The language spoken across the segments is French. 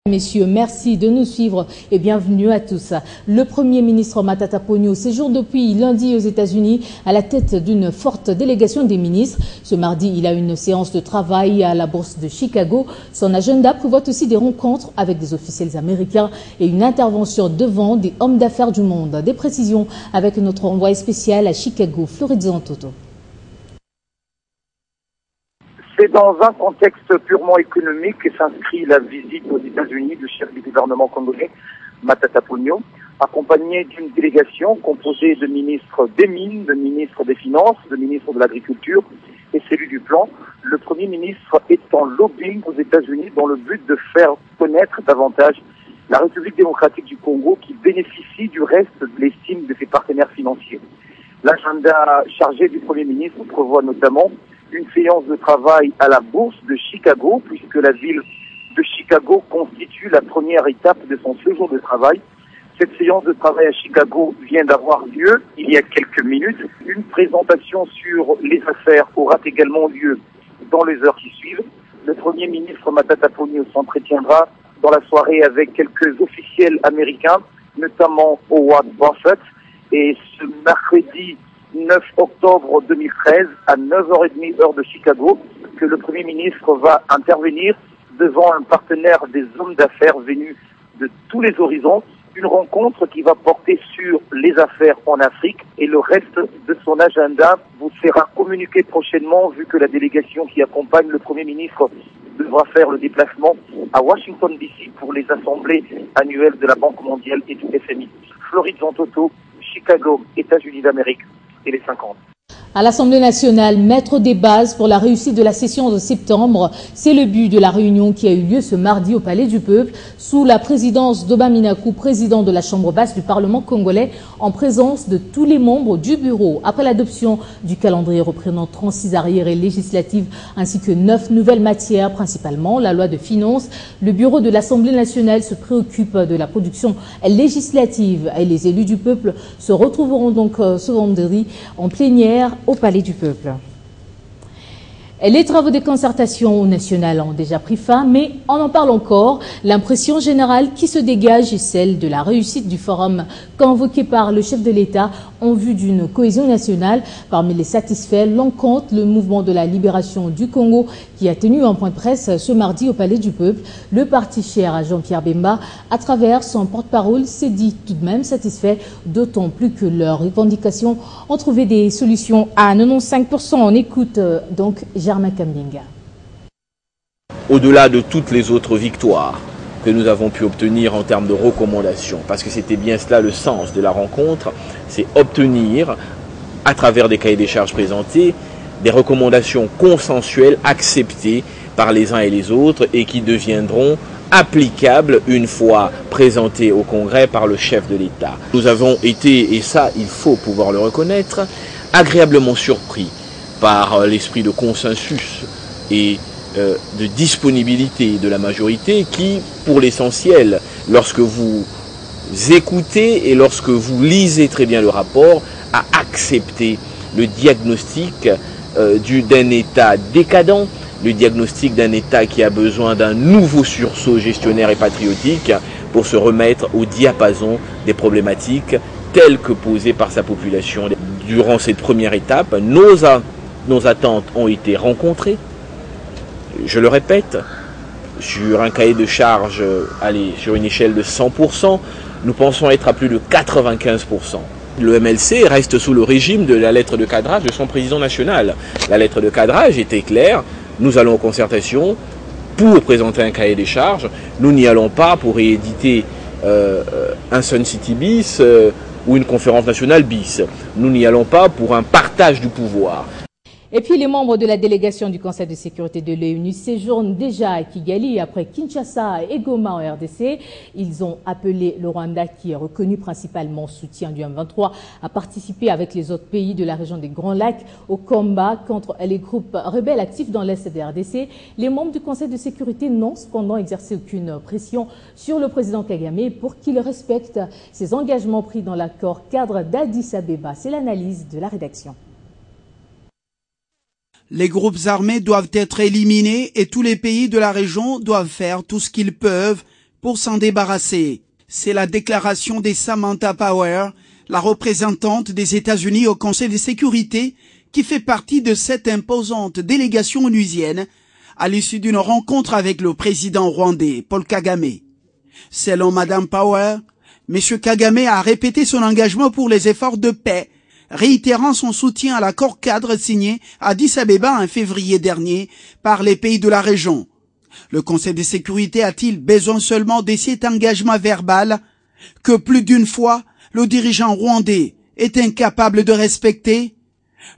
Messieurs, merci de nous suivre et bienvenue à tous. Le Premier ministre Matata Ponyo séjourne depuis lundi aux États-Unis à la tête d'une forte délégation des ministres. Ce mardi, il a une séance de travail à la Bourse de Chicago. Son agenda prévoit aussi des rencontres avec des officiels américains et une intervention devant des hommes d'affaires du monde. Des précisions avec notre envoyé spécial à Chicago, Floride Zantoto. C'est dans un contexte purement économique que s'inscrit la visite aux États-Unis du chef du gouvernement congolais, Matata Ponyo, accompagné d'une délégation composée de ministres des Mines, de ministres des Finances, de ministres de l'Agriculture et celui du Plan. Le Premier ministre est en lobbying aux États-Unis dans le but de faire connaître davantage la République démocratique du Congo qui bénéficie du reste de l'estime de ses partenaires financiers. L'agenda chargé du Premier ministre prévoit notamment une séance de travail à la Bourse de Chicago, puisque la ville de Chicago constitue la première étape de son séjour de travail. Cette séance de travail à Chicago vient d'avoir lieu il y a quelques minutes. Une présentation sur les affaires aura également lieu dans les heures qui suivent. Le Premier ministre Matata Ponyo s'entretiendra dans la soirée avec quelques officiels américains, notamment Howard Buffett, et ce mercredi 9 octobre 2013 à 9h30 heure de Chicago que le Premier ministre va intervenir devant un partenaire des hommes d'affaires venus de tous les horizons. Une rencontre qui va porter sur les affaires en Afrique et le reste de son agenda vous sera communiqué prochainement vu que la délégation qui accompagne le Premier ministre devra faire le déplacement à Washington DC pour les assemblées annuelles de la Banque mondiale et du FMI. Floride Zantoto, Chicago, États-Unis d'Amérique. Et les 50. À l'Assemblée nationale, mettre des bases pour la réussite de la session de septembre, c'est le but de la réunion qui a eu lieu ce mardi au Palais du Peuple, sous la présidence d'Oba Minakou, président de la Chambre basse du Parlement congolais, en présence de tous les membres du bureau. Après l'adoption du calendrier reprenant 36 arriérés législatives ainsi que 9 nouvelles matières, principalement la loi de finances, le bureau de l'Assemblée nationale se préoccupe de la production législative et les élus du peuple se retrouveront donc ce vendredi en plénière au Palais du Peuple. Et les travaux de concertation nationale ont déjà pris fin, mais on en parle encore. L'impression générale qui se dégage est celle de la réussite du forum convoqué par le chef de l'État en vue d'une cohésion nationale. Parmi les satisfaits, l'on compte le mouvement de la libération du Congo qui a tenu un point de presse ce mardi au Palais du Peuple. Le parti cher à Jean-Pierre Bemba, à travers son porte-parole, s'est dit tout de même satisfait, d'autant plus que leurs revendications ont trouvé des solutions à 95%. On écoute donc Germain Kambinga. Au-delà de toutes les autres victoires que nous avons pu obtenir en termes de recommandations, parce que c'était bien cela le sens de la rencontre, c'est obtenir, à travers des cahiers des charges présentés, des recommandations consensuelles acceptées par les uns et les autres et qui deviendront applicables une fois présentées au Congrès par le chef de l'État. Nous avons été, et ça il faut pouvoir le reconnaître, agréablement surpris par l'esprit de consensus et de disponibilité de la majorité qui, pour l'essentiel, lorsque vous écoutez et lorsque vous lisez très bien le rapport, a accepté le diagnostic d'un État décadent, le diagnostic d'un État qui a besoin d'un nouveau sursaut gestionnaire et patriotique pour se remettre au diapason des problématiques telles que posées par sa population. Durant cette première étape, nos attentes ont été rencontrées. Je le répète, sur un cahier de charge, sur une échelle de 100%, nous pensons être à plus de 95%. Le MLC reste sous le régime de la lettre de cadrage de son président national. La lettre de cadrage était claire, nous allons en concertation pour présenter un cahier des charges, nous n'y allons pas pour rééditer un Sun City bis ou une conférence nationale bis. Nous n'y allons pas pour un partage du pouvoir. Et puis les membres de la délégation du Conseil de sécurité de l'ONU séjournent déjà à Kigali après Kinshasa et Goma en RDC. Ils ont appelé le Rwanda, qui est reconnu principalement soutien du M23, à participer avec les autres pays de la région des Grands Lacs au combat contre les groupes rebelles actifs dans l'Est de RDC. Les membres du Conseil de sécurité n'ont cependant exercé aucune pression sur le président Kagame pour qu'il respecte ses engagements pris dans l'accord cadre d'Addis Abeba. C'est l'analyse de la rédaction. Les groupes armés doivent être éliminés et tous les pays de la région doivent faire tout ce qu'ils peuvent pour s'en débarrasser. C'est la déclaration de Samantha Power, la représentante des États-Unis au Conseil de sécurité, qui fait partie de cette imposante délégation onusienne à l'issue d'une rencontre avec le président rwandais, Paul Kagame. Selon Madame Power, M. Kagame a répété son engagement pour les efforts de paix, réitérant son soutien à l'accord cadre signé à Addis Abeba en février dernier par les pays de la région. Le Conseil de sécurité a-t-il besoin seulement de cet engagement verbal que plus d'une fois le dirigeant rwandais est incapable de respecter?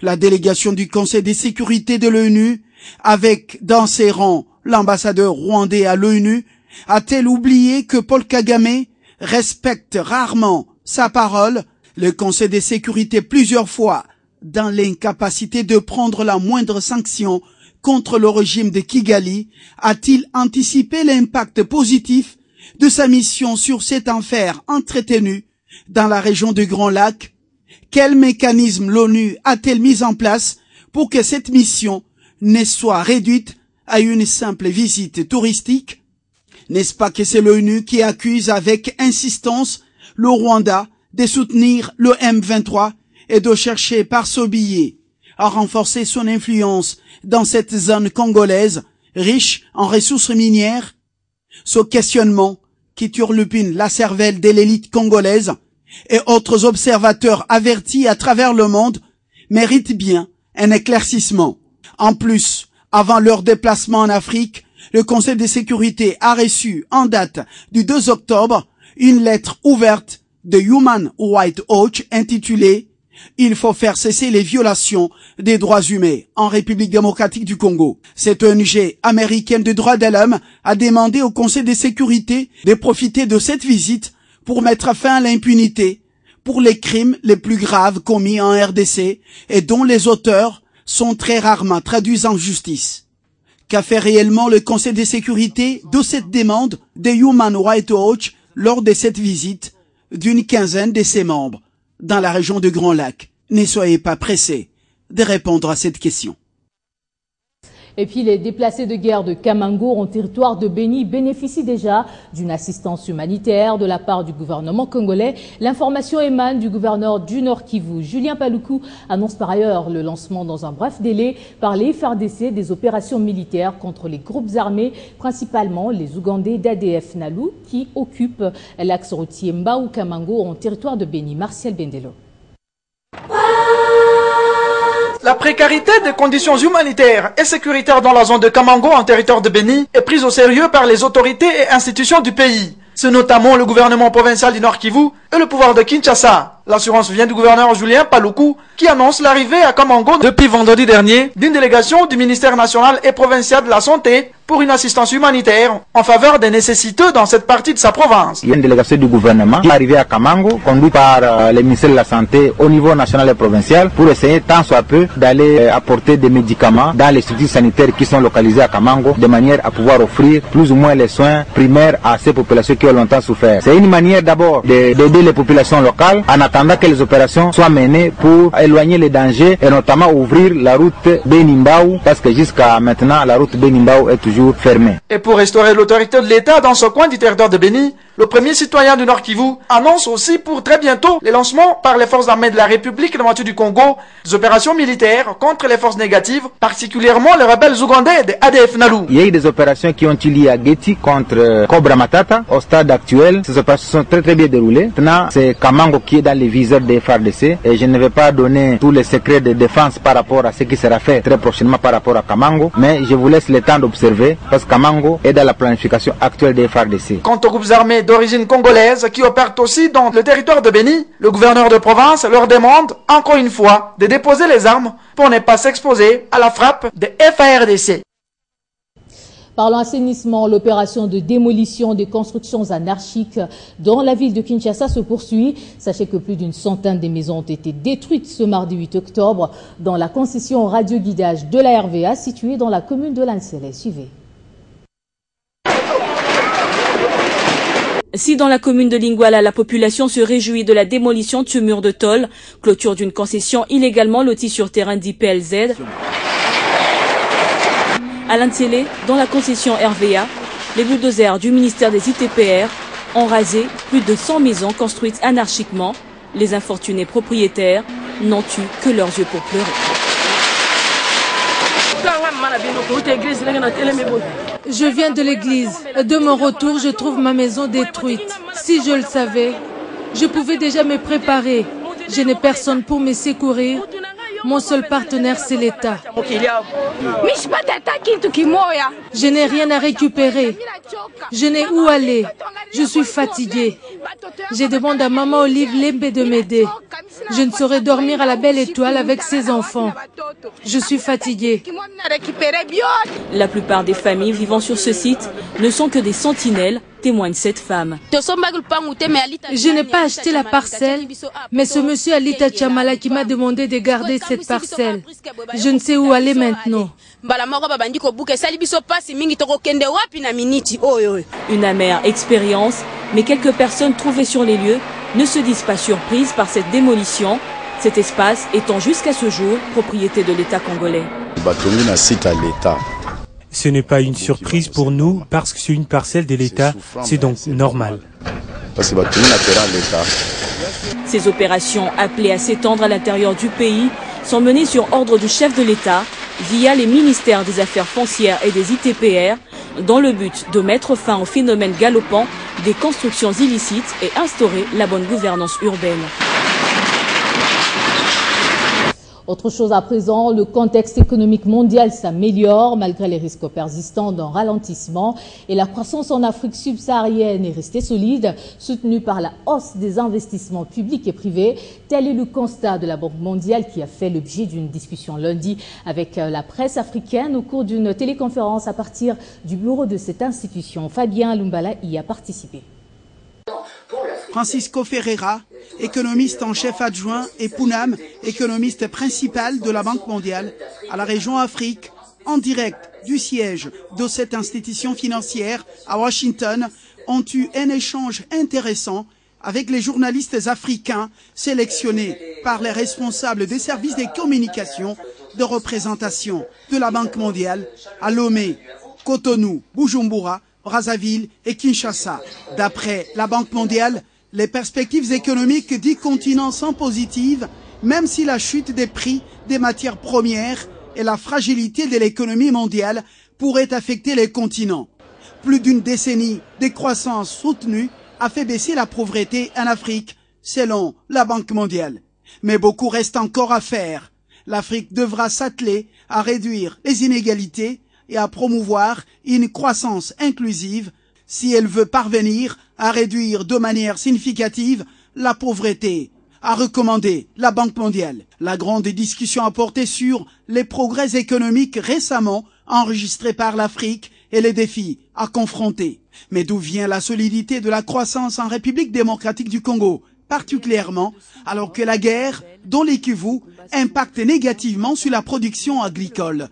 La délégation du Conseil de sécurité de l'ONU, avec dans ses rangs l'ambassadeur rwandais à l'ONU, a-t-elle oublié que Paul Kagame respecte rarement sa parole? Le Conseil de sécurité plusieurs fois dans l'incapacité de prendre la moindre sanction contre le régime de Kigali, a-t-il anticipé l'impact positif de sa mission sur cet enfer entretenu dans la région du Grand Lac? Quel mécanisme l'ONU a-t-elle mis en place pour que cette mission ne soit réduite à une simple visite touristique? N'est-ce pas que c'est l'ONU qui accuse avec insistance le Rwanda de soutenir le M23 et de chercher par ce biais à renforcer son influence dans cette zone congolaise riche en ressources minières? Ce questionnement qui turlupine la cervelle de l'élite congolaise et autres observateurs avertis à travers le monde mérite bien un éclaircissement. En plus, avant leur déplacement en Afrique, le Conseil de sécurité a reçu en date du 2 octobre une lettre ouverte de Human Rights Watch intitulée « Il faut faire cesser les violations des droits humains en République démocratique du Congo ». Cette ONG américaine de droits de l'homme a demandé au Conseil de sécurité de profiter de cette visite pour mettre fin à l'impunité pour les crimes les plus graves commis en RDC et dont les auteurs sont très rarement traduits en justice. Qu'a fait réellement le Conseil de sécurité de cette demande de Human Rights Watch lors de cette visite d'une quinzaine de ses membres dans la région du Grand Lac? Ne soyez pas pressés de répondre à cette question. Et puis les déplacés de guerre de Kamango en territoire de Béni bénéficient déjà d'une assistance humanitaire de la part du gouvernement congolais. L'information émane du gouverneur du Nord Kivu. Julien Paluku annonce par ailleurs le lancement dans un bref délai par les FARDC des opérations militaires contre les groupes armés, principalement les Ougandais d'ADF Nalu qui occupent l'axe routier Mbao-Kamango en territoire de Béni. Martial Bendelo. La précarité des conditions humanitaires et sécuritaires dans la zone de Kamango en territoire de Béni est prise au sérieux par les autorités et institutions du pays. C'est notamment le gouvernement provincial du Nord Kivu et le pouvoir de Kinshasa. L'assurance vient du gouverneur Julien Paluku qui annonce l'arrivée à Kamango depuis vendredi dernier d'une délégation du ministère national et provincial de la Santé pour une assistance humanitaire en faveur des nécessiteux dans cette partie de sa province. Il y a une délégation du gouvernement qui est arrivée à Kamango, conduite par le ministère de la Santé au niveau national et provincial pour essayer tant soit peu d'aller apporter des médicaments dans les structures sanitaires qui sont localisées à Kamango de manière à pouvoir offrir plus ou moins les soins primaires à ces populations qui ont longtemps souffert. C'est une manière d'abord d'aider les populations locales en attendant que les opérations soient menées pour éloigner les dangers et notamment ouvrir la route Béni-Mbao parce que jusqu'à maintenant la route Béni-Mbao est toujours fermée. Et pour restaurer l'autorité de l'État dans ce coin du territoire de Béni, le premier citoyen du Nord Kivu annonce aussi pour très bientôt les lancements par les forces armées de la République démocratique du Congo des opérations militaires contre les forces négatives, particulièrement les rebelles ougandais de ADF Nalu. Il y a eu des opérations qui ont eu lieu à Geti contre Cobra Matata. Au stade actuel, ces opérations sont très bien déroulées. Maintenant, c'est Kamango qui est dans les viseurs des FARDC et je ne vais pas donner tous les secrets de défense par rapport à ce qui sera fait très prochainement par rapport à Kamango, mais je vous laisse le temps d'observer parce que Kamango est dans la planification actuelle des FARDC. Quant aux groupes armés d'origine congolaise qui opèrent aussi dans le territoire de Béni, le gouverneur de province leur demande encore une fois de déposer les armes pour ne pas s'exposer à la frappe des FARDC. Parlant assainissement, l'opération de démolition des constructions anarchiques dans la ville de Kinshasa se poursuit. Sachez que plus d'une centaine de maisons ont été détruites ce mardi 8 octobre dans la concession radioguidage de la RVA située dans la commune de Lansele. Suivez. Si dans la commune de Lingwala, la population se réjouit de la démolition de ce mur de tôle, clôture d'une concession illégalement lotie sur terrain d'IPLZ, à Lansele, dans la concession RVA, Les bulldozers du ministère des ITPR ont rasé plus de 100 maisons construites anarchiquement. Les infortunés propriétaires n'ont eu que leurs yeux pour pleurer. Je viens de l'église. De mon retour, je trouve ma maison détruite. Si je le savais, je pouvais déjà me préparer. Je n'ai personne pour me secourir. Mon seul partenaire, c'est l'État. Je n'ai rien à récupérer. Je n'ai où aller. Je suis fatiguée. Je demande à maman Olive Lembe de m'aider. Je ne saurais dormir à la belle étoile avec ses enfants. Je suis fatiguée. La plupart des familles vivant sur ce site ne sont que des sentinelles, témoigne cette femme. Je n'ai pas acheté la parcelle, mais ce monsieur Alita Chamala qui m'a demandé de garder cette parcelle. Je ne sais où aller maintenant. Une amère expérience, mais quelques personnes trouvées sur les lieux ne se disent pas surprises par cette démolition, cet espace étant jusqu'à ce jour propriété de l'État congolais. Ce n'est pas une surprise pour nous parce que c'est une parcelle de l'État, c'est donc normal. Ces opérations appelées à s'étendre à l'intérieur du pays sont menées sur ordre du chef de l'État via les ministères des Affaires foncières et des ITPR dans le but de mettre fin au phénomène galopant des constructions illicites et instaurer la bonne gouvernance urbaine. Autre chose à présent, le contexte économique mondial s'améliore malgré les risques persistants d'un ralentissement et la croissance en Afrique subsaharienne est restée solide, soutenue par la hausse des investissements publics et privés. Tel est le constat de la Banque mondiale qui a fait l'objet d'une discussion lundi avec la presse africaine au cours d'une téléconférence à partir du bureau de cette institution. Fabien Lumbala y a participé. Francisco Ferreira, économiste en chef adjoint, et Pounam, économiste principal de la Banque mondiale à la région Afrique, en direct du siège de cette institution financière à Washington, ont eu un échange intéressant avec les journalistes africains sélectionnés par les responsables des services de communication de représentation de la Banque mondiale à Lomé, Cotonou, Bujumbura, Brazzaville et Kinshasa. D'après la Banque mondiale, les perspectives économiques du continent sont positives, même si la chute des prix des matières premières et la fragilité de l'économie mondiale pourraient affecter les continents. Plus d'une décennie de croissance soutenue a fait baisser la pauvreté en Afrique, selon la Banque mondiale. Mais beaucoup reste encore à faire. L'Afrique devra s'atteler à réduire les inégalités et à promouvoir une croissance inclusive si elle veut parvenir à réduire de manière significative la pauvreté, a recommandé la Banque mondiale. La grande discussion a porté sur les progrès économiques récemment enregistrés par l'Afrique et les défis à confronter. Mais d'où vient la solidité de la croissance en République démocratique du Congo, particulièrement alors que la guerre, dont les Kivu, impacte négativement sur la production agricole?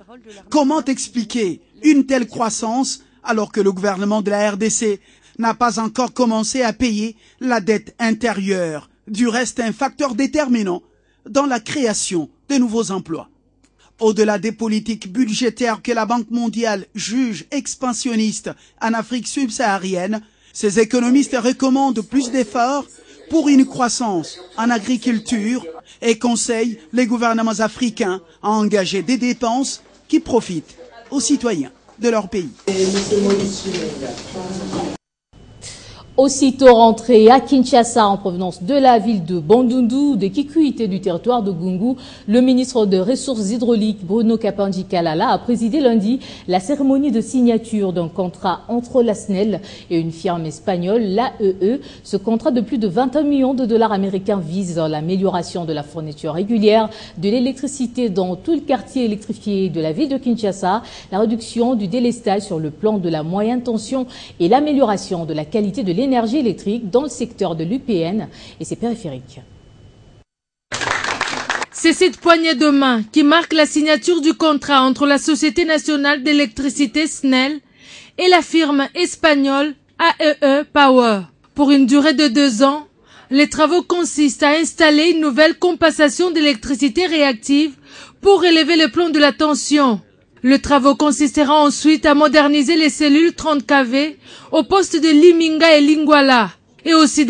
Comment expliquer une telle croissance alors que le gouvernement de la RDC n'a pas encore commencé à payer la dette intérieure, du reste un facteur déterminant dans la création de nouveaux emplois? Au-delà des politiques budgétaires que la Banque mondiale juge expansionnistes en Afrique subsaharienne, ces économistes recommandent plus d'efforts pour une croissance en agriculture et conseillent les gouvernements africains à engager des dépenses qui profitent aux citoyens de leur pays. Aussitôt rentré à Kinshasa en provenance de la ville de Bandundu, de Kikuité du territoire de Gungu, le ministre des Ressources hydrauliques Bruno Kapandji Kalala a présidé lundi la cérémonie de signature d'un contrat entre la SNEL et une firme espagnole, l'AEE. Ce contrat de plus de 21 millions de dollars américains vise l'amélioration de la fourniture régulière de l'électricité dans tout le quartier électrifié de la ville de Kinshasa, la réduction du délestage sur le plan de la moyenne tension et l'amélioration de la qualité de l'énergie électrique dans le secteur de l'UPN et ses périphériques. C'est cette poignée de main qui marque la signature du contrat entre la Société nationale d'électricité SNEL et la firme espagnole AEE Power. Pour une durée de 2 ans, les travaux consistent à installer une nouvelle compensation d'électricité réactive pour élever le plan de la tension. Le travaux consistera ensuite à moderniser les cellules 30 kV au poste de Liminga et Lingwala et aussi